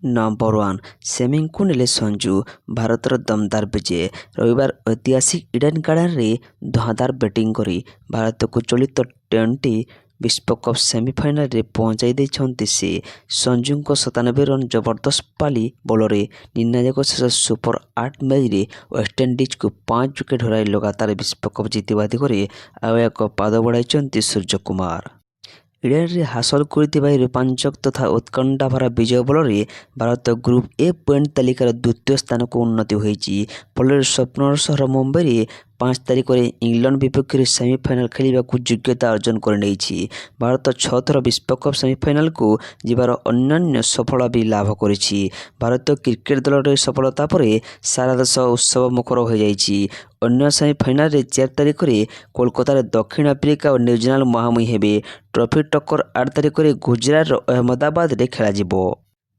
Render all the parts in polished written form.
Number 1 ସେମିଙ୍କୁ ନେଲେ ସଞ୍ଜୁ, ଭାରତର ଦମଦାର ବିଜୟ। ରବିବାର ଐତିହାସିକ ଇଡେନ୍ ଗାର୍ଡେନରେ ଧୂଆଁଧାର ବ୍ୟାଟିଂ କରି ଭାରତକୁ ଚଳିତ ଟି20 ବିଶ୍ୱକପ୍ ସେମିଫାଇନାଲରେ ପହଞ୍ଚାଇ ଦେଇଛନ୍ତି ସେ। ସଞ୍ଜୁଙ୍କ 97 ରନ୍ ଜବରଦସ୍ତ ପାଳି ବଳରେ ନିର୍ଣ୍ଣାୟକ ଶେଷ ସୁପର 8 ମ୍ୟାଚରେ ୱେଷ୍ଟଇଣ୍ଡିଜକୁ 5 ୱିକେଟ୍ ହରାଇ ଲଗାତାର ବିଶ୍ୱକପ୍ ଜିତିବା ଦିଗରେ ଆଉ ଏକ ପାଦ ବଢ଼ାଇଛନ୍ତି ସୂର୍ଯ୍ୟକୁମାର। ଇଡେନ୍ରେ ହାସଲ କରିଥିବା ଏହି ରୋମାଞ୍ଚକ ତଥା ଉତ୍କଣ୍ଠାଭରା ବିଜୟ ବଳରେ ଭାରତ ଗ୍ରୁପ୍ ଏ ପଏଣ୍ଟ ତାଲିକାର ଦ୍ୱିତୀୟ ସ୍ଥାନକୁ ଉନ୍ନତି ହୋଇଛି। ଫଳରେ ସ୍ୱପ୍ନର ସହର ମୁମ୍ବାଇରେ 5 ତାରିଖରେ ଇଂଲଣ୍ଡ ବିପକ୍ଷରେ ସେମିଫାଇନାଲ ଖେଳିବାକୁ ଯୋଗ୍ୟତା ଅର୍ଜନ କରିନେଇଛି। ଭାରତ 6 ଥର ବିଶ୍ୱକପ୍ ସେମିଫାଇନାଲକୁ ଯିବାର ଅନନ୍ୟ ସଫଳତା ବି ଲାଭ କରିଛି। ଭାରତୀୟ କ୍ରିକେଟ ଦଳର ଏହି ସଫଳତା ପରେ ସାରା ଦେଶ ଉତ୍ସବ ମୁଖର ହୋଇଯାଇଛି। ଅନ୍ୟ ସେମିଫାଇନାଲରେ 4 ତାରିଖରେ କୋଲକାତାରେ ଦକ୍ଷିଣ ଆଫ୍ରିକା ଓ ନ୍ୟୁଜିଲାଣ୍ଡ ମୁହାଁମୁହିଁ ହେବେ। ଟ୍ରଫି ଟକ୍କର 8 ତାରିଖରେ ଗୁଜରାଟର ଅହମ୍ମଦାବାଦରେ ଖେଳାଯିବ।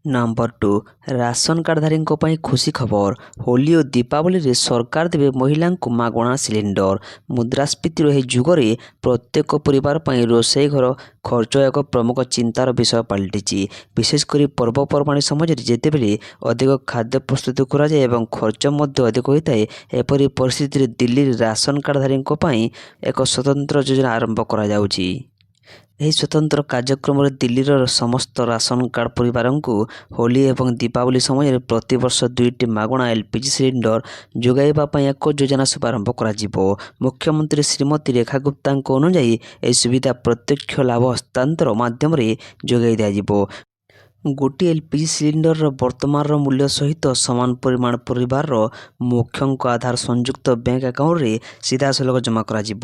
ନମ୍ବର 2 ରାସନ କାର୍ଡଧାରୀଙ୍କ ପାଇଁ ଖୁସି ଖବର। ହୋଲି ଓ ଦୀପାବଳିରେ ସରକାର ଦେବେ ମହିଳାଙ୍କୁ ମାଗଣା ସିଲିଣ୍ଡର। ମୁଦ୍ରାସ୍ଫୀତିର ଏହି ଯୁଗରେ ପ୍ରତ୍ୟେକ ପରିବାର ପାଇଁ ରୋଷେଇ ଘର ଖର୍ଚ୍ଚ ଏକ ପ୍ରମୁଖ ଚିନ୍ତାର ବିଷୟ ପାଲଟିଛି। ବିଶେଷ କରି ପର୍ବପର୍ବାଣି ସମୟରେ ଯେତେବେଳେ ଅଧିକ ଖାଦ୍ୟ ପ୍ରସ୍ତୁତ କରାଯାଏ ଏବଂ ଖର୍ଚ୍ଚ ମଧ୍ୟ ଅଧିକ ହୋଇଥାଏ, ଏପରି ପରିସ୍ଥିତିରେ ଦିଲ୍ଲୀରେ ରାସନ କାର୍ଡଧାରୀଙ୍କ ପାଇଁ ଏକ ସ୍ୱତନ୍ତ୍ର ଯୋଜନା ଆରମ୍ଭ କରାଯାଉଛି। ଏହି ସ୍ୱତନ୍ତ୍ର କାର୍ଯ୍ୟକ୍ରମରେ ଦିଲ୍ଲୀର ସମସ୍ତ ରାସନ କାର୍ଡ ପରିବାରଙ୍କୁ ହୋଲି ଏବଂ ଦୀପାବଳି ସମୟରେ ପ୍ରତିବର୍ଷ 2ଟି ମାଗଣା ଏଲପିଜି ସିଲିଣ୍ଡର ଯୋଗାଇବା ପାଇଁ ଏକ ଯୋଜନା ଶୁଭାରମ୍ଭ କରାଯିବ। ମୁଖ୍ୟମନ୍ତ୍ରୀ ଶ୍ରୀମତୀ ରେଖା ଗୁପ୍ତାଙ୍କ ଅନୁଯାୟୀ ଏହି ସୁବିଧା ପ୍ରତ୍ୟକ୍ଷ ଲାଭ ହସ୍ତାନ୍ତର ମାଧ୍ୟମରେ ଯୋଗାଇ ଦିଆଯିବ। ଗୋଟିଏ ଏଲପିଜି ସିଲିଣ୍ଡରର ବର୍ତ୍ତମାନର ମୂଲ୍ୟ ସହିତ ସମାନ ପରିମାଣ ପରିବାରର ମୁଖ୍ୟଙ୍କ ଆଧାର ସଂଯୁକ୍ତ ବ୍ୟାଙ୍କ ଆକାଉଣ୍ଟରେ ସିଧାସଳଖ ଜମା କରାଯିବ।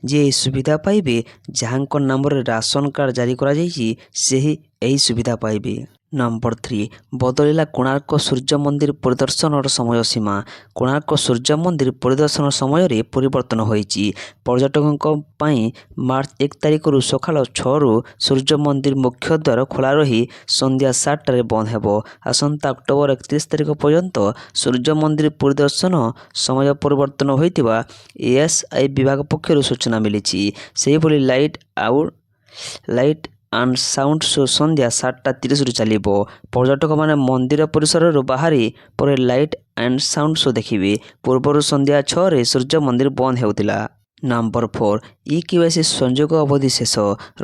ଯିଏ ଏହି ସୁବିଧା ପାଇବେ, ଯାହାଙ୍କ ନାମରେ ରାସନ କାର୍ଡ ଜାରି କରାଯାଇଛି, ସେହି ଏହି ସୁବିଧା ପାଇବେ। ନମ୍ବର 3 ବଦଳିଲା କୋଣାର୍କ ସୂର୍ଯ୍ୟ ମନ୍ଦିର ପରିଦର୍ଶନର ସମୟ ସୀମା। କୋଣାର୍କ ସୂର୍ଯ୍ୟ ମନ୍ଦିର ପରିଦର୍ଶନ ସମୟରେ ପରିବର୍ତ୍ତନ ହୋଇଛି। ପର୍ଯ୍ୟଟକଙ୍କ ପାଇଁ ମାର୍ଚ୍ଚ 1 ତାରିଖରୁ ସକାଳ 6ରୁ ସୂର୍ଯ୍ୟ ମନ୍ଦିର ମୁଖ୍ୟ ଦ୍ୱାର ଖୋଲା ରହି ସନ୍ଧ୍ୟା 7ଟାରେ ବନ୍ଦ ହେବ। ଆସନ୍ତା ଅକ୍ଟୋବର 31 ତାରିଖ ପର୍ଯ୍ୟନ୍ତ ସୂର୍ଯ୍ୟ ମନ୍ଦିର ପରିଦର୍ଶନ ସମୟ ପରିବର୍ତ୍ତନ ହୋଇଥିବା ଏଏସ୍ଆଇ ବିଭାଗ ପକ୍ଷରୁ ସୂଚନା ମିଳିଛି। ସେହିଭଳି ଲାଇଟ୍ ଆଣ୍ଡ ସାଉଣ୍ଡ ଶୋ ସନ୍ଧ୍ୟା 7:30ରୁ ଚାଲିବ। ପର୍ଯ୍ୟଟକମାନେ ମନ୍ଦିର ପରିସରରୁ ବାହାରି ପରେ ଲାଇଟ୍ ଆଣ୍ଡ ସାଉଣ୍ଡ ଶୋ ଦେଖିବେ। ପୂର୍ବରୁ ସନ୍ଧ୍ୟା 6ରେ ସୂର୍ଯ୍ୟ ମନ୍ଦିର ବନ୍ଦ ହେଉଥିଲା। ନମ୍ବର 4 ଇ-କେୱାଇସି ସଂଯୋଗ ଅବଧି ଶେଷ,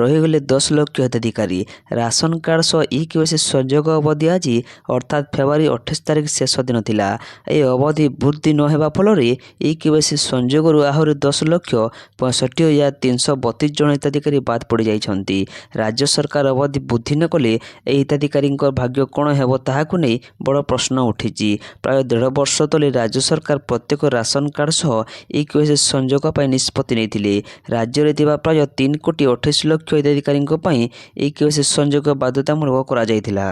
ରହିଗଲେ 10 ଲକ୍ଷ ହିତାଧିକାରୀ। ରାସନ କାର୍ଡ ସହ ଇ-କେୱାଇସି ସଂଯୋଗ ଅବଧି ଆଜି ଅର୍ଥାତ୍ ଫେବୃଆରୀ 28 ତାରିଖ ଶେଷ ଦିନ ଥିଲା। ଏହି ଅବଧି ବୃଦ୍ଧି ନ ହେବା ଫଳରେ ଇ-କେୱାଇସି ସଂଯୋଗରୁ ଆହୁରି 10,65,332 ଜଣ ହିତାଧିକାରୀ ବାଦ ପଡ଼ିଯାଇଛନ୍ତି। ରାଜ୍ୟ ସରକାର ଅବଧି ବୃଦ୍ଧି ନ କଲେ ଏହି ହିତାଧିକାରୀଙ୍କ ଭାଗ୍ୟ କ'ଣ ହେବ ତାହାକୁ ନେଇ ବଡ଼ ପ୍ରଶ୍ନ ଉଠିଛି। ପ୍ରାୟ 1.5 ବର୍ଷ ତଳେ ରାଜ୍ୟ ସରକାର ପ୍ରତ୍ୟେକ ରାସନ କାର୍ଡ ସହ ଇ-କେୱାଇସି ସଂଯୋଗ ପାଇଁ ନିଷ୍ପତ୍ତି ନେଇଥିଲେ। ରାଜ୍ୟରେ ଥିବା ପ୍ରାୟ 3,28,00,000 ହିତାଧିକାରୀଙ୍କ ପାଇଁ ଇ-କେୱାଇସି ସଂଯୋଗ ବାଧ୍ୟତାମୂଳକ କରାଯାଇଥିଲା।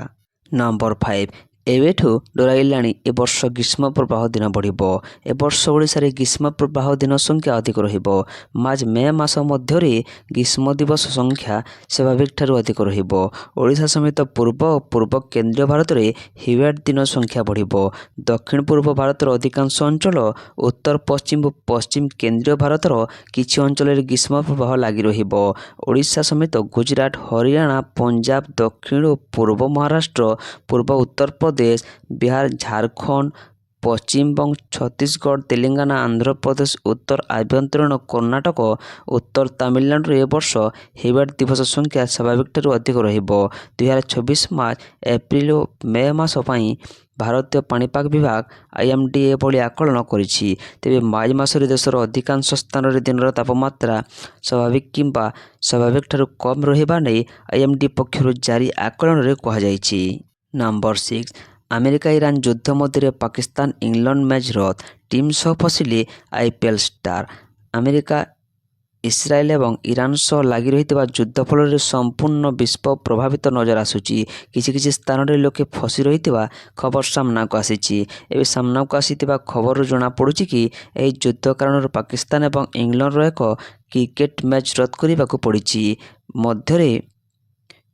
ନମ୍ବର 5 ଏବେଠୁ ଡରାଇଲାଣି ଏ ବର୍ଷ ଗ୍ରୀଷ୍ମ ପ୍ରବାହ ଦିନ ବଢ଼ିବ। ଏ ବର୍ଷ ଓଡ଼ିଶାରେ ଗ୍ରୀଷ୍ମ ପ୍ରବାହ ଦିନ ସଂଖ୍ୟା ଅଧିକ ରହିବ। ମାର୍ଚ୍ଚ-ମେ ମାସ ମଧ୍ୟରେ ଗ୍ରୀଷ୍ମ ଦିବସ ସଂଖ୍ୟା ସ୍ୱାଭାବିକଠାରୁ ଅଧିକ ରହିବ। ଓଡ଼ିଶା ସମେତ ପୂର୍ବ ଓ ପୂର୍ବ କେନ୍ଦ୍ରୀୟ ଭାରତରେ ହିଟ୍ୱେଭ୍ ଦିନ ସଂଖ୍ୟା ବଢ଼ିବ। ଦକ୍ଷିଣ ପୂର୍ବ ଭାରତର ଅଧିକାଂଶ ଅଞ୍ଚଳ, ଉତ୍ତର ପଶ୍ଚିମ ଓ ପଶ୍ଚିମ କେନ୍ଦ୍ରୀୟ ଭାରତର କିଛି ଅଞ୍ଚଳରେ ଗ୍ରୀଷ୍ମ ପ୍ରବାହ ଲାଗି ରହିବ। ଓଡ଼ିଶା ସମେତ ଗୁଜରାଟ, ହରିୟାଣା, ପଞ୍ଜାବ, ଦକ୍ଷିଣ ଓ ପୂର୍ବ ମହାରାଷ୍ଟ୍ର, ପୂର୍ବ ଉତ୍ତରପ୍ରଦେଶ, ବିହାର, ଝାଡ଼ଖଣ୍ଡ, ପଶ୍ଚିମବଙ୍ଗ, ଛତିଶଗଡ଼, ତେଲେଙ୍ଗାନା, ଆନ୍ଧ୍ରପ୍ରଦେଶ, ଉତ୍ତର ଆଭ୍ୟନ୍ତରୀଣ କର୍ଣ୍ଣାଟକ, ଉତ୍ତର ତାମିଲନାଡୁରେ ଏ ବର୍ଷ ହିଟ୍ୱେଭ୍ ଦିବସ ସଂଖ୍ୟା ସ୍ୱାଭାବିକଠାରୁ ଅଧିକ ରହିବ। 2024 ମାର୍ଚ୍ଚ, ଏପ୍ରିଲ ଓ ମେ ମାସ ପାଇଁ ଭାରତୀୟ ପାଣିପାଗ ବିଭାଗ ଆଇଏମ୍ଡି ଏଭଳି ଆକଳନ କରିଛି। ତେବେ ମାର୍ଚ୍ଚ ମାସରେ ଦେଶର ଅଧିକାଂଶ ସ୍ଥାନରେ ଦିନର ତାପମାତ୍ରା ସ୍ୱାଭାବିକ କିମ୍ବା ସ୍ୱାଭାବିକଠାରୁ କମ୍ ରହିବା ନେଇ ଆଇଏମ୍ଡି ପକ୍ଷରୁ ଜାରି ଆକଳନରେ କୁହାଯାଇଛି। ନମ୍ବର 6 ଆମେରିକା-ଇରାନ ଯୁଦ୍ଧ ମଧ୍ୟରେ ପାକିସ୍ତାନ ଇଂଲଣ୍ଡ ମ୍ୟାଚ୍ ରଦ୍ଦ, ଟିମ୍ ସହ ଫସିଲେ ଆଇପିଏଲ୍ ଷ୍ଟାର। ଆମେରିକା, ଇସ୍ରାଏଲ ଏବଂ ଇରାନ ସହ ଲାଗି ରହିଥିବା ଯୁଦ୍ଧ ଫଳରେ ସମ୍ପୂର୍ଣ୍ଣ ବିଶ୍ୱ ପ୍ରଭାବିତ ନଜର ଆସୁଛି। କିଛି କିଛି ସ୍ଥାନରେ ଲୋକେ ଫସି ରହିଥିବା ଖବର ସାମ୍ନାକୁ ଆସିଛି। ଏବେ ସାମ୍ନାକୁ ଆସିଥିବା ଖବରରୁ ଜଣାପଡ଼ୁଛି କି ଏହି ଯୁଦ୍ଧ କାରଣରୁ ପାକିସ୍ତାନ ଏବଂ ଇଂଲଣ୍ଡର ଏକ କ୍ରିକେଟ୍ ମ୍ୟାଚ୍ ରଦ୍ଦ କରିବାକୁ ପଡ଼ିଛି। ମଧ୍ୟରେ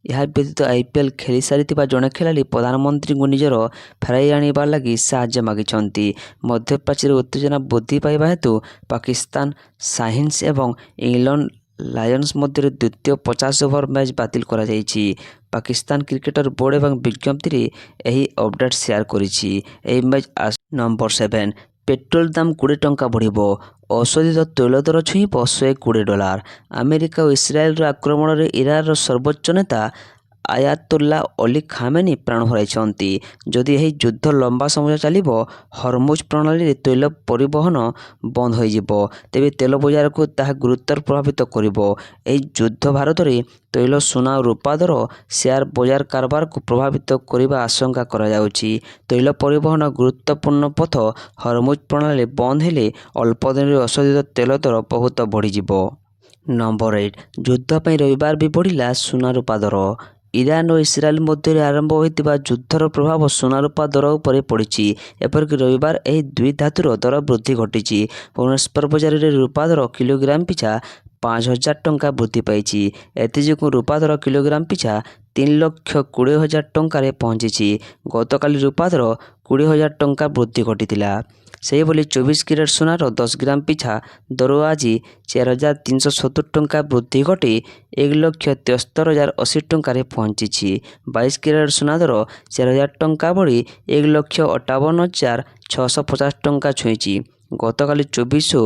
ଏହା ବ୍ୟତୀତ ଆଇପିଏଲ୍ ଖେଳିସାରିଥିବା ଜଣେ ଖେଳାଳି ପ୍ରଧାନମନ୍ତ୍ରୀଙ୍କୁ ନିଜର ଫେରାଇ ଆଣିବା ଲାଗି ସାହାଯ୍ୟ ମାଗିଛନ୍ତି। ମଧ୍ୟପ୍ରାଚ୍ୟରେ ଉତ୍ତେଜନା ବୃଦ୍ଧି ପାଇବା ହେତୁ ପାକିସ୍ତାନ, ସାହିନ୍ସ ଏବଂ ଇଂଲଣ୍ଡ ଲାୟନ୍ସ ମଧ୍ୟରେ ଦ୍ୱିତୀୟ 50 ଓଭର ମ୍ୟାଚ୍ ବାତିଲ କରାଯାଇଛି। ପାକିସ୍ତାନ କ୍ରିକେଟର ବୋର୍ଡ ଏବଂ ବିଜ୍ଞପ୍ତିରେ ଏହି ଅପଡେଟ୍ ସେୟାର କରିଛି। ଏହି ମ୍ୟାଚ୍ ନମ୍ବର 7 ପେଟ୍ରୋଲ ଦାମ 20 ଟଙ୍କା ବଢ଼ିବ। ଅଶୋଧିତ ତୈଳ ଦର ଛୁଇଁବ $120। ଆମେରିକା ଓ ଇସ୍ରାଏଲର ଆକ୍ରମଣରେ ଇରାନର ସର୍ବୋଚ୍ଚ ନେତା ଆୟାତୋଲ୍ଲା ଅଲି ଖାମେନି ପ୍ରାଣ ହରାଇଛନ୍ତି। ଯଦି ଏହି ଯୁଦ୍ଧ ଲମ୍ବା ସମୟ ଚାଲିବ, ହରମୁଜ ପ୍ରଣାଳୀରେ ତୈଳ ପରିବହନ ବନ୍ଦ ହୋଇଯିବ, ତେବେ ତେଲ ବଜାରକୁ ତାହା ଗୁରୁତର ପ୍ରଭାବିତ କରିବ। ଏହି ଯୁଦ୍ଧ ଭାରତରେ ତୈଳ, ସୁନା ଓ ରୂପା ଦର ସେୟାର ବଜାର କାରବାରକୁ ପ୍ରଭାବିତ କରିବା ଆଶଙ୍କା କରାଯାଉଛି। ତୈଳ ପରିବହନ ଗୁରୁତ୍ୱପୂର୍ଣ୍ଣ ପଥ ହରମୁଜ ପ୍ରଣାଳୀ ବନ୍ଦ ହେଲେ ଅଳ୍ପ ଦିନରେ ଅଶୋଧିତ ତେଲ ଦର ବହୁତ ବଢ଼ିଯିବ। ନମ୍ବର 8 ଯୁଦ୍ଧ ପାଇଁ ରବିବାର ବି ବଢ଼ିଲା ସୁନା ରୂପା ଦର। ଇରାନ ଓ ଇସ୍ରାଏଲ ମଧ୍ୟରେ ଆରମ୍ଭ ହୋଇଥିବା ଯୁଦ୍ଧର ପ୍ରଭାବ ସୁନା ରୂପା ଦର ଉପରେ ପଡ଼ିଛି। ଏପରିକି ରବିବାର ଏହି ଦୁଇ ଧାତୁର ଦର ବୃଦ୍ଧି ଘଟିଛି। ଭୁବନେଶ୍ୱର ବଜାରରେ ରୂପା ଦର କିଲୋଗ୍ରାମ ପିଛା 5,000 ଟଙ୍କା ବୃଦ୍ଧି ପାଇଛି। ଏଥିଯୋଗୁଁ ରୂପା ଦର କିଲୋଗ୍ରାମ ପିଛା 3,20,000 ଟଙ୍କାରେ ପହଞ୍ଚିଛି। ଗତକାଲି ରୂପା ଦର 20,000 ଟଙ୍କା ବୃଦ୍ଧି ଘଟିଥିଲା। ସେହିଭଳି 24 କ୍ୟାରେଟ୍ ସୁନାର 10 ଗ୍ରାମ ପିଛା ଦର ଆଜି 4,370 ଟଙ୍କା ବୃଦ୍ଧି ଘଟି 1,73,080 ଟଙ୍କାରେ ପହଞ୍ଚିଛି। 22 କ୍ୟାରେଟ୍ ସୁନା ଦର 4,000 ଟଙ୍କା ବଢ଼ି 1,58,650 ଟଙ୍କା ଛୁଇଁଛି। ଗତକାଲି 24 ଓ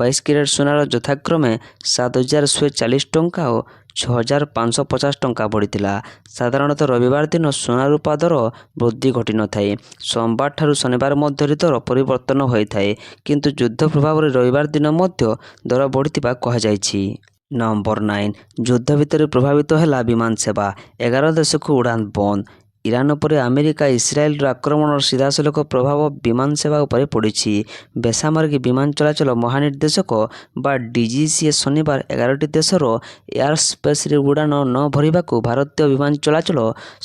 22 କ୍ୟାରେଟ୍ ସୁନାର ଯଥାକ୍ରମେ 7,140 ଟଙ୍କା ଓ 6,550 ଟଙ୍କା ବଢ଼ିଥିଲା। ସାଧାରଣତଃ ରବିବାର ଦିନ ସୁନା ରୂପା ଦର ବୃଦ୍ଧି ଘଟିନଥାଏ। ସୋମବାର ଠାରୁ ଶନିବାର ମଧ୍ୟରେ ଦର ପରିବର୍ତ୍ତନ ହୋଇଥାଏ, କିନ୍ତୁ ଯୁଦ୍ଧ ପ୍ରଭାବରେ ରବିବାର ଦିନ ମଧ୍ୟ ଦର ବଢ଼ିଥିବା କୁହାଯାଇଛି। ନମ୍ବର 9 ଯୁଦ୍ଧ ଭିତରେ ପ୍ରଭାବିତ ହେଲା ବିମାନ ସେବା। 11 ଦେଶକୁ ଉଡ଼ାଣ ବନ୍ଦ। ଇରାନ ଉପରେ ଆମେରିକା ଇସ୍ରାଏଲର ଆକ୍ରମଣର ସିଧାସଳଖ ପ୍ରଭାବ ବିମାନ ସେବା ଉପରେ ପଡ଼ିଛି। ବେସାମରିକ ବିମାନ ଚଳାଚଳ ମହାନିର୍ଦ୍ଦେଶକ ବା ଡିଜିସିଏ ଶନିବାର 11ଟି ଦେଶର ଏୟାରସ୍ପେସ୍ରେ ଉଡ଼ାଣ ନ ଭରିବାକୁ ଭାରତୀୟ ବିମାନ ଚଳାଚଳ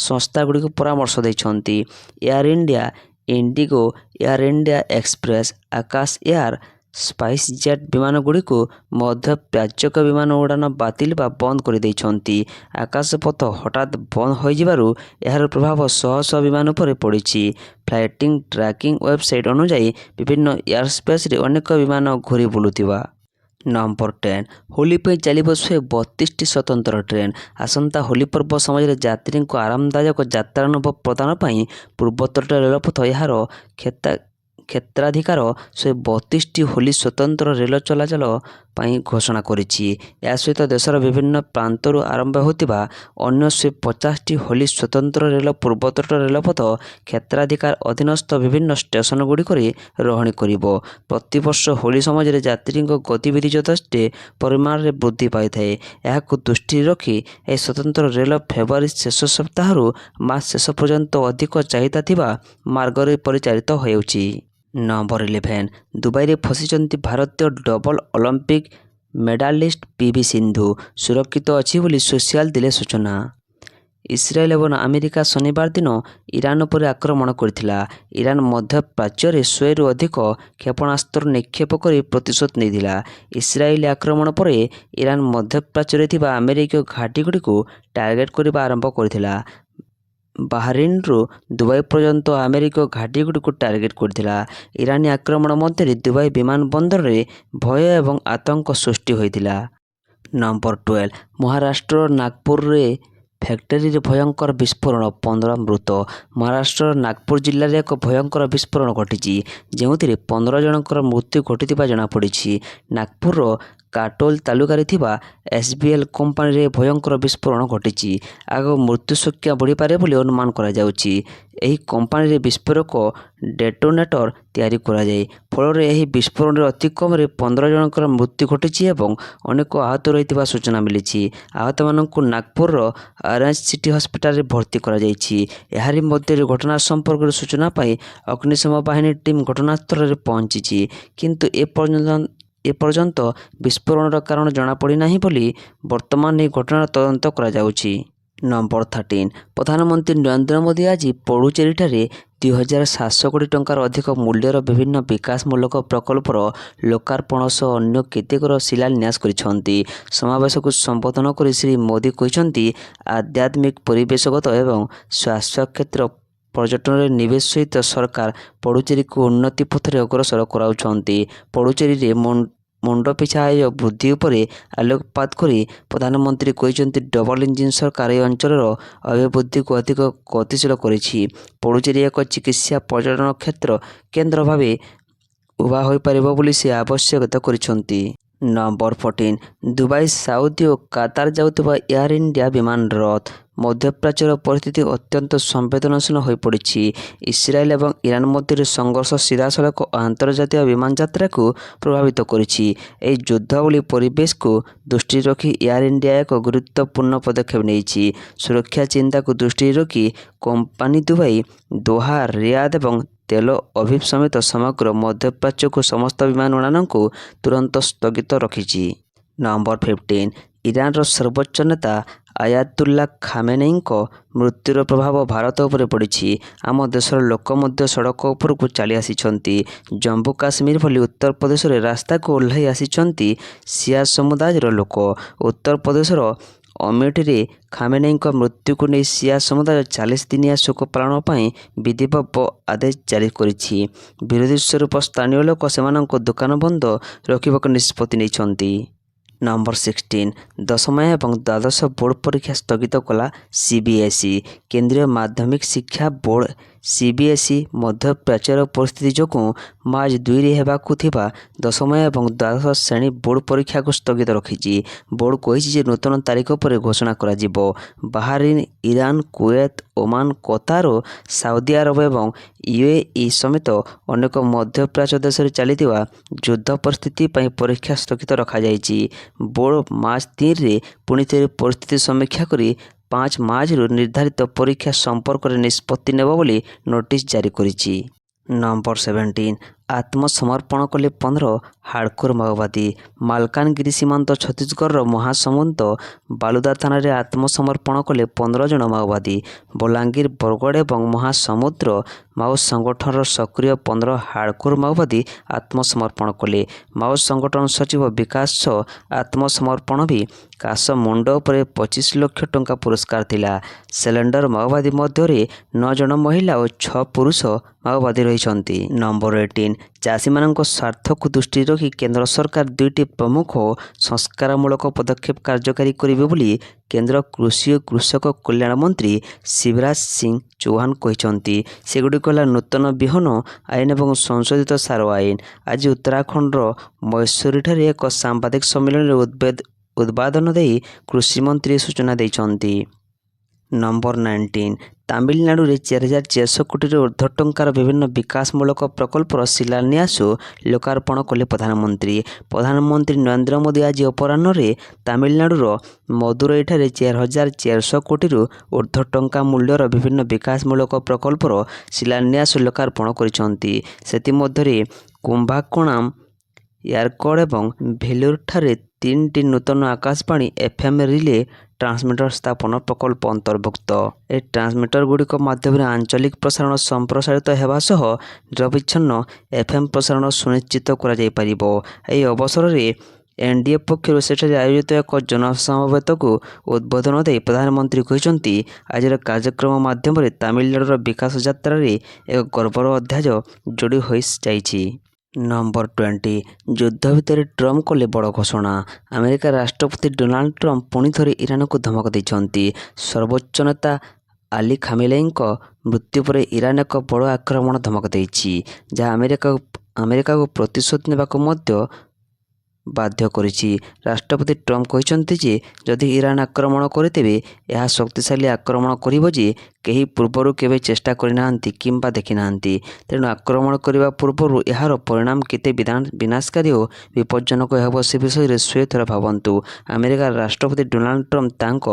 ସଂସ୍ଥାଗୁଡ଼ିକୁ ପରାମର୍ଶ ଦେଇଛନ୍ତି। Air India, IndiGo, Air India Express, Akasa Air, SpiceJet ବିମାନଗୁଡ଼ିକୁ ମଧ୍ୟ ପ୍ରାଜ୍ୟିକ ବିମାନ ଉଡ଼ାଣ ବାତିଲ ବା ବନ୍ଦ କରିଦେଇଛନ୍ତି। ଆକାଶପଥ ହଠାତ୍ ବନ୍ଦ ହୋଇଯିବାରୁ ଏହାର ପ୍ରଭାବ ଶହ ଶହ ବିମାନ ଉପରେ ପଡ଼ିଛି। ଫ୍ଲାଇଟ୍ ଟ୍ରାକିଂ ୱେବସାଇଟ୍ ଅନୁଯାୟୀ ବିଭିନ୍ନ ଏୟାରସ୍ପେସ୍ରେ ଅନେକ ବିମାନ ଘୂରି ବୁଲୁଥିବା। ନମ୍ବର 10 ହୋଲି ପାଇଁ ଚାଲିବ 132ଟି ସ୍ୱତନ୍ତ୍ର ଟ୍ରେନ୍। ଆସନ୍ତା ହୋଲି ପର୍ବ ସମୟରେ ଯାତ୍ରୀଙ୍କୁ ଆରାମଦାୟକ ଯାତ୍ରାନୁଭବ ପ୍ରଦାନ ପାଇଁ ପୂର୍ବତଟ ରେଳପଥ ଏହାର କ୍ଷେତ୍ରାଧିକାର 132ଟି ହୋଲି ସ୍ୱତନ୍ତ୍ର ରେଳ ଚଳାଚଳ ପାଇଁ ଘୋଷଣା କରିଛି। ଏହା ସହିତ ଦେଶର ବିଭିନ୍ନ ପ୍ରାନ୍ତରୁ ଆରମ୍ଭ ହେଉଥିବା ଅନ୍ୟ 150ଟି ହୋଲି ସ୍ୱତନ୍ତ୍ର ରେଳ ପୂର୍ବତଟ ରେଳପଥ କ୍ଷେତ୍ରାଧିକାର ଅଧୀନସ୍ଥ ବିଭିନ୍ନ ଷ୍ଟେସନଗୁଡ଼ିକରେ ରହଣି କରିବ। ପ୍ରତିବର୍ଷ ହୋଲି ସମୟରେ ଯାତ୍ରୀଙ୍କ ଗତିବିଧି ଯଥେଷ୍ଟ ପରିମାଣରେ ବୃଦ୍ଧି ପାଇଥାଏ। ଏହାକୁ ଦୃଷ୍ଟିରେ ରଖି ଏହି ସ୍ୱତନ୍ତ୍ର ରେଳ ଫେବୃଆରୀ ଶେଷ ସପ୍ତାହରୁ ମାର୍ଚ୍ଚ ଶେଷ ପର୍ଯ୍ୟନ୍ତ ଅଧିକ ଚାହିଦା ଥିବା ମାର୍ଗରେ ପରିଚାଳିତ ହେଉଛି। ନମ୍ବର 11 ଦୁବାଇରେ ଫସିଛନ୍ତି ଭାରତୀୟ double Olympic medallist PV Sindhu. ସୁରକ୍ଷିତ ଅଛି ବୋଲି ସୋସିଆଲ ଦେଲେ ସୂଚନା। ଇସ୍ରାଏଲ ଏବଂ ଆମେରିକା ଶନିବାର ଦିନ ଇରାନ ଉପରେ ଆକ୍ରମଣ କରିଥିଲା। ଇରାନ ମଧ୍ୟପ୍ରାଚ୍ୟରେ 100ରୁ ଅଧିକ କ୍ଷେପଣାସ୍ତ୍ର ନିକ୍ଷେପ କରି ପ୍ରତିଶୋଧ ନେଇଥିଲା। ଇସ୍ରାଏଲି ଆକ୍ରମଣ ପରେ ଇରାନ ମଧ୍ୟପ୍ରାଚ୍ୟରେ ଥିବା ଆମେରିକୀୟ ଘାଟିଗୁଡ଼ିକୁ ଟାର୍ଗେଟ କରିବା ଆରମ୍ଭ କରିଥିଲା। ବାହରିନ୍ରୁ ଦୁବାଇ ପର୍ଯ୍ୟନ୍ତ ଆମେରିକୀୟ ଘାଟିଗୁଡ଼ିକୁ ଟାର୍ଗେଟ କରିଥିଲା। ଇରାନୀ ଆକ୍ରମଣ ମଧ୍ୟରେ ଦୁବାଇ ବିମାନ ବନ୍ଦରରେ ଭୟ ଏବଂ ଆତଙ୍କ ସୃଷ୍ଟି ହୋଇଥିଲା। ନମ୍ବର 12 ମହାରାଷ୍ଟ୍ରର ନାଗପୁରରେ ଫ୍ୟାକ୍ଟରିରେ ଭୟଙ୍କର ବିସ୍ଫୋରଣ, 15 ମୃତ। ମହାରାଷ୍ଟ୍ରର ନାଗପୁର ଜିଲ୍ଲାରେ ଏକ ଭୟଙ୍କର ବିସ୍ଫୋରଣ ଘଟିଛି, ଯେଉଁଥିରେ 15 ଜଣଙ୍କର ମୃତ୍ୟୁ ଘଟିଥିବା ଜଣାପଡ଼ିଛି। ନାଗପୁରର କାଟୋଲ ତାଲୁକାରେ ଥିବା ଏସ୍ବିଏଲ୍ କମ୍ପାନୀରେ ଭୟଙ୍କର ବିସ୍ଫୋରଣ ଘଟିଛି। ଆଗକୁ ମୃତ୍ୟୁ ସଂଖ୍ୟା ବଢ଼ିପାରେ ବୋଲି ଅନୁମାନ କରାଯାଉଛି। ଏହି କମ୍ପାନୀରେ ବିସ୍ଫୋରକ ଡେଟୋନେଟର ତିଆରି କରାଯାଏ। ଫଳରେ ଏହି ବିସ୍ଫୋରଣରେ ଅତି କମରେ 15 ଜଣଙ୍କର ମୃତ୍ୟୁ ଘଟିଛି ଏବଂ ଅନେକ ଆହତ ରହିଥିବା ସୂଚନା ମିଳିଛି। ଆହତମାନଙ୍କୁ ନାଗପୁରର ଅରେଞ୍ଜ ସିଟି ହସ୍ପିଟାଲରେ ଭର୍ତ୍ତି କରାଯାଇଛି। ଏହାରି ମଧ୍ୟରେ ଘଟଣା ସମ୍ପର୍କରେ ସୂଚନା ପାଇ ଅଗ୍ନିଶମ ବାହିନୀ ଟିମ୍ ଘଟଣାସ୍ଥଳରେ ପହଞ୍ଚିଛି, କିନ୍ତୁ ଏପର୍ଯ୍ୟନ୍ତ ବିସ୍ଫୋରଣର କାରଣ ଜଣାପଡ଼ିନାହିଁ ବୋଲି ବର୍ତ୍ତମାନ ଏହି ଘଟଣାର ତଦନ୍ତ କରାଯାଉଛି। ନମ୍ବର 13 ପ୍ରଧାନମନ୍ତ୍ରୀ ନରେନ୍ଦ୍ର ମୋଦି ଆଜି ପୁଡୁଚେରୀଠାରେ 2,700 କୋଟି ଟଙ୍କାର ଅଧିକ ମୂଲ୍ୟର ବିଭିନ୍ନ ବିକାଶମୂଳକ ପ୍ରକଳ୍ପର ଲୋକାର୍ପଣ ସହ ଅନ୍ୟ କେତେକର ଶିଳାନ୍ୟାସ କରିଛନ୍ତି। ସମାବେଶକୁ ସମ୍ବୋଧନ କରି ଶ୍ରୀ ମୋଦି କହିଛନ୍ତି, ଆଧ୍ୟାତ୍ମିକ, ପରିବେଶଗତ ଏବଂ ସ୍ୱାସ୍ଥ୍ୟ କ୍ଷେତ୍ର ପର୍ଯ୍ୟଟନରେ ନିବେଶ ସହିତ ସରକାର ପୁଡୁଚେରୀକୁ ଉନ୍ନତି ପଥରେ ଅଗ୍ରସର କରାଉଛନ୍ତି। ପୁଡୁଚେରୀରେ ମୁଣ୍ଡ ପିଛା ଆୟ ବୃଦ୍ଧି ଉପରେ ଆଲୋକପାତ କରି ପ୍ରଧାନମନ୍ତ୍ରୀ କହିଛନ୍ତି ଡବଲ ଇଞ୍ଜିନ ସରକାର ଏହି ଅଞ୍ଚଳର ଅଭିବୃଦ୍ଧିକୁ ଅଧିକ ଗତିଶୀଳ କରିଛି। ପୁଡୁଚେରୀ ଏକ ଚିକିତ୍ସା ପର୍ଯ୍ୟଟନ କେନ୍ଦ୍ର ଭାବେ ଉଭା ହୋଇପାରିବ ବୋଲି ସେ ଆବଶ୍ୟକତା କରିଛନ୍ତି। ନମ୍ବର 14 ଦୁବାଇ ସାଉଦି ଓ କାତାର ଯାଉଥିବା ଏୟାର ଇଣ୍ଡିଆ ବିମାନ ରଦ୍ଦ। ମଧ୍ୟପ୍ରାଚ୍ୟର ପରିସ୍ଥିତି ଅତ୍ୟନ୍ତ ସମ୍ବେଦନଶୀଳ ହୋଇପଡ଼ିଛି। ଇସ୍ରାଏଲ ଏବଂ ଇରାନ ମଧ୍ୟରେ ସଂଘର୍ଷ ସିଧାସଳଖ ଆନ୍ତର୍ଜାତୀୟ ବିମାନ ଯାତ୍ରାକୁ ପ୍ରଭାବିତ କରିଛି। ଏହି ଯୁଦ୍ଧଭଳି ପରିବେଶକୁ ଦୃଷ୍ଟିରେ ରଖି ଏୟାର ଇଣ୍ଡିଆ ଏକ ଗୁରୁତ୍ୱପୂର୍ଣ୍ଣ ପଦକ୍ଷେପ ନେଇଛି। ସୁରକ୍ଷା ଚିନ୍ତାକୁ ଦୃଷ୍ଟିରେ ରଖି କମ୍ପାନୀ ଦୁବାଇ, ଦୋହା, ରିୟାଦ ଏବଂ ତେଲ ଅଭିଭ ସମେତ ସମଗ୍ର ମଧ୍ୟପ୍ରାଚ୍ୟକୁ ସମସ୍ତ ବିମାନ ଉଡ଼ାଣକୁ ତୁରନ୍ତ ସ୍ଥଗିତ ରଖିଛି। ନମ୍ବର 15 ଇରାନର ସର୍ବୋଚ୍ଚ ନେତା ଆୟାତୁଲ୍ଲା ଖାମେନେଇଙ୍କ ମୃତ୍ୟୁର ପ୍ରଭାବ ଭାରତ ଉପରେ ପଡ଼ିଛି। ଆମ ଦେଶର ଲୋକ ମଧ୍ୟ ସଡ଼କ ଉପରକୁ ଚାଲି ଆସିଛନ୍ତି। ଜମ୍ମୁ କାଶ୍ମୀର ଭଳି ଉତ୍ତରପ୍ରଦେଶରେ ରାସ୍ତାକୁ ଓହ୍ଲାଇ ଆସିଛନ୍ତି ଶିଆ ସମୁଦାୟର ଲୋକ। ଉତ୍ତରପ୍ରଦେଶର ଅମେଠିରେ ଖାମେନେଇଙ୍କ ମୃତ୍ୟୁକୁ ନେଇ ଶିଆ ସମୁଦାୟ 40 ଦିନିଆ ଶୋକ ପାଳନ ପାଇଁ ବିଧିବଦ୍ଧ ଆଦେଶ ଜାରି କରିଛି। ବିରୋଧୀ ସ୍ୱରୂପ ସ୍ଥାନୀୟ ଲୋକ ସେମାନଙ୍କ ଦୋକାନ ବନ୍ଦ ରଖିବାକୁ ନିଷ୍ପତ୍ତି ନେଇଛନ୍ତି। ନମ୍ବର 16 ଦଶମ ଏବଂ ଦ୍ୱାଦଶ ବୋର୍ଡ଼ ପରୀକ୍ଷା ସ୍ଥଗିତ କଲା ସିବିଏସ୍ଇ। କେନ୍ଦ୍ରୀୟ ମାଧ୍ୟମିକ ଶିକ୍ଷା ବୋର୍ଡ଼ ସିବିଏସ୍ଇ ମଧ୍ୟପ୍ରାଚ୍ୟର ପରିସ୍ଥିତି ଯୋଗୁଁ ମାର୍ଚ୍ଚ 2ରେ ହେବାକୁ ଥିବା ଦଶମ ଏବଂ ଦ୍ୱାଦଶ ଶ୍ରେଣୀ ବୋର୍ଡ଼ ପରୀକ୍ଷାକୁ ସ୍ଥଗିତ ରଖିଛି। ବୋର୍ଡ଼ କହିଛି ଯେ ନୂତନ ତାରିଖ ପରେ ଘୋଷଣା କରାଯିବ। Bahrain, Iran, Kuwait, Oman, Qatar ଓ ସାଉଦି ଆରବ ଏବଂ ୟୁଏଇ ସମେତ ଅନେକ ମଧ୍ୟପ୍ରାଚ୍ୟ ଦେଶରେ ଚାଲିଥିବା ଯୁଦ୍ଧ ପରିସ୍ଥିତି ପାଇଁ ପରୀକ୍ଷା ସ୍ଥଗିତ ରଖାଯାଇଛି। ବୋର୍ଡ଼ ମାର୍ଚ୍ଚ 3ରେ ପୁଣିଥରେ ପରିସ୍ଥିତି ସମୀକ୍ଷା କରି 5 ମାର୍ଚ୍ଚରୁ ନିର୍ଦ୍ଧାରିତ ପରୀକ୍ଷା ସମ୍ପର୍କରେ ନିଷ୍ପତ୍ତି ନେବ ବୋଲି ନୋଟିସ୍ ଜାରି କରିଛି। ନମ୍ବର 17 ଆତ୍ମସମର୍ପଣ କଲେ 15 ହାର୍ଡକୋର ମାଓବାଦୀ। ମାଲକାନଗିରି ସୀମାନ୍ତ ଛତିଶଗଡ଼ର ମହାସମୁନ୍ଦ ବାଲୁଦା ଥାନାରେ ଆତ୍ମସମର୍ପଣ କଲେ 15 ଜଣ ମାଓବାଦୀ। ବଲାଙ୍ଗୀର, ବରଗଡ଼ ଏବଂ ମହାସମୁଦ୍ର ମାଓ ସଂଗଠନର ସକ୍ରିୟ 15 ହାର୍ଡକୋର ମାଓବାଦୀ ଆତ୍ମସମର୍ପଣ କଲେ। ମାଓ ସଂଗଠନ ସଚିବ ବିକାଶ ଆତ୍ମସମର୍ପଣ ବି କାଶ ମୁଣ୍ଡ ଉପରେ 25 ଲକ୍ଷ ଟଙ୍କା ପୁରସ୍କାର ଥିଲା। ସେଲେଣ୍ଡର ମାଓବାଦୀ ମଧ୍ୟରେ 9 ଜଣ ମହିଳା ଓ 6 ପୁରୁଷ ମାଓବାଦୀ ରହିଛନ୍ତି। ନମ୍ବର 18 ଚାଷୀମାନଙ୍କ ସ୍ୱାର୍ଥକୁ ଦୃଷ୍ଟିରେ ରଖି କେନ୍ଦ୍ର ସରକାର 2ଟି ପ୍ରମୁଖ ସଂସ୍କାରମୂଳକ ପଦକ୍ଷେପ କାର୍ଯ୍ୟକାରୀ କରିବେ ବୋଲି କେନ୍ଦ୍ର କୃଷି ଓ କୃଷକ କଲ୍ୟାଣ ମନ୍ତ୍ରୀ ଶିବରାଜ ସିଂ ଚୌହାନ କହିଛନ୍ତି। ସେଗୁଡ଼ିକ ହେଲା ନୂତନ ବିହନ ଆଇନ ଏବଂ ସଂଶୋଧିତ ସାର ଆଇନ। ଆଜି ଉତ୍ତରାଖଣ୍ଡର ମୈଶୋରୀଠାରେ ଏକ ସାମ୍ବାଦିକ ସମ୍ମିଳନୀରେ ଉଦ୍ବୋଧନ ଦେଇ କୃଷିମନ୍ତ୍ରୀ ସୂଚନା ଦେଇଛନ୍ତି। ନମ୍ବର 19 ତାମିଲନାଡୁରେ 4400 କୋଟିରୁ ଉର୍ଦ୍ଧ୍ୱ ଟଙ୍କାର ବିଭିନ୍ନ ବିକାଶମୂଳକ ପ୍ରକଳ୍ପର ଶିଳାନ୍ୟାସ ଓ ଲୋକାର୍ପଣ କଲେ ପ୍ରଧାନମନ୍ତ୍ରୀ। ପ୍ରଧାନମନ୍ତ୍ରୀ ନରେନ୍ଦ୍ର ମୋଦି ଆଜି ଅପରାହ୍ନରେ ତାମିଲନାଡୁର ମଦୁରାଇଠାରେ 4400 କୋଟିରୁ ଉର୍ଦ୍ଧ୍ୱ ଟଙ୍କା ମୂଲ୍ୟର ବିଭିନ୍ନ ବିକାଶମୂଳକ ପ୍ରକଳ୍ପର ଶିଳାନ୍ୟାସ ଓ ଲୋକାର୍ପଣ କରିଛନ୍ତି। ସେଥିମଧ୍ୟରେ କୁମ୍ଭାକୋଣମ୍, ୟାରକୋଡ଼ ଏବଂ ଭେଲୁରଠାରେ 3ଟି ନୂତନ ଆକାଶବାଣୀ FM ରିଲେ ଟ୍ରାନ୍ସମିଟର ସ୍ଥାପନ ପ୍ରକଳ୍ପ ଅନ୍ତର୍ଭୁକ୍ତ। ଏହି ଟ୍ରାନ୍ସମିଟରଗୁଡ଼ିକ ମାଧ୍ୟମରେ ଆଞ୍ଚଳିକ ପ୍ରସାରଣ ସମ୍ପ୍ରସାରିତ ହେବା ସହ ନିରବଚ୍ଛିନ୍ନ FM ପ୍ରସାରଣ ସୁନିଶ୍ଚିତ କରାଯାଇପାରିବ। ଏହି ଅବସରରେ ଏନ୍ଡିଏ ପକ୍ଷରୁ ସେଠାରେ ଆୟୋଜିତ ଏକ ଜନସମବେତକୁ ଉଦ୍ବୋଧନ ଦେଇ ପ୍ରଧାନମନ୍ତ୍ରୀ କହିଛନ୍ତି, ଆଜିର କାର୍ଯ୍ୟକ୍ରମ ମାଧ୍ୟମରେ ତାମିଲନାଡୁର ବିକାଶ ଯାତ୍ରାରେ ଏକ ଗର୍ବର ଅଧ୍ୟାୟ ଯୋଡ଼ି ହୋଇଯାଇଛି। ନମ୍ବର 20 ଯୁଦ୍ଧ ଭିତରେ ଟ୍ରମ୍ପ କଲେ ବଡ଼ ଘୋଷଣା। ଆମେରିକା ରାଷ୍ଟ୍ରପତି ଡୋନାଲ୍ଡ ଟ୍ରମ୍ପ ପୁଣି ଥରେ ଇରାନକୁ ଧମକ ଦେଇଛନ୍ତି। ସର୍ବୋଚ୍ଚ ନେତା ଆଲି ଖାମେନେଇଙ୍କ ମୃତ୍ୟୁ ପରେ ଇରାନ ଏକ ବଡ଼ ଆକ୍ରମଣ ଧମକ ଦେଇଛି, ଯାହା ଆମେରିକାକୁ ପ୍ରତିଶୋଧ ନେବାକୁ ମଧ୍ୟ ବାଧ୍ୟ କରିଛି। ରାଷ୍ଟ୍ରପତି ଟ୍ରମ୍ପ କହିଛନ୍ତି ଯେ ଯଦି ଇରାନ ଆକ୍ରମଣ କରେ ତେବେ ଏହା ଶକ୍ତିଶାଳୀ ଆକ୍ରମଣ କରିବ ଯେ କେହି ପୂର୍ବରୁ କେବେ ଚେଷ୍ଟା କରିନାହାନ୍ତି କିମ୍ବା ଦେଖିନାହାନ୍ତି। ତେଣୁ ଆକ୍ରମଣ କରିବା ପୂର୍ବରୁ ଏହାର ପରିଣାମ କେତେ ବିନାଶକାରୀ ଓ ବିପଜ୍ଜନକ ହେବ ସେ ବିଷୟରେ 100 ଥର ଭାବନ୍ତୁ। ଆମେରିକାର ରାଷ୍ଟ୍ରପତି ଡୋନାଲ୍ଡ ଟ୍ରମ୍ପ ତାଙ୍କ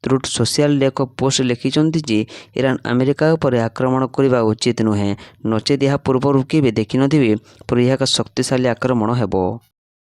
ଟ୍ରୁଥ ସୋସିଆଲରେ ଏକ ପୋଷ୍ଟ ଲେଖିଛନ୍ତି ଯେ ଇରାନ ଆମେରିକା ଉପରେ ଆକ୍ରମଣ କରିବା ଉଚିତ ନୁହେଁ, ନଚେତ୍ ଏହା ପୂର୍ବରୁ କେବେ ଦେଖିନଥିବେ ପରି ଏହା ଏକ ଶକ୍ତିଶାଳୀ ଆକ୍ରମଣ ହେବ।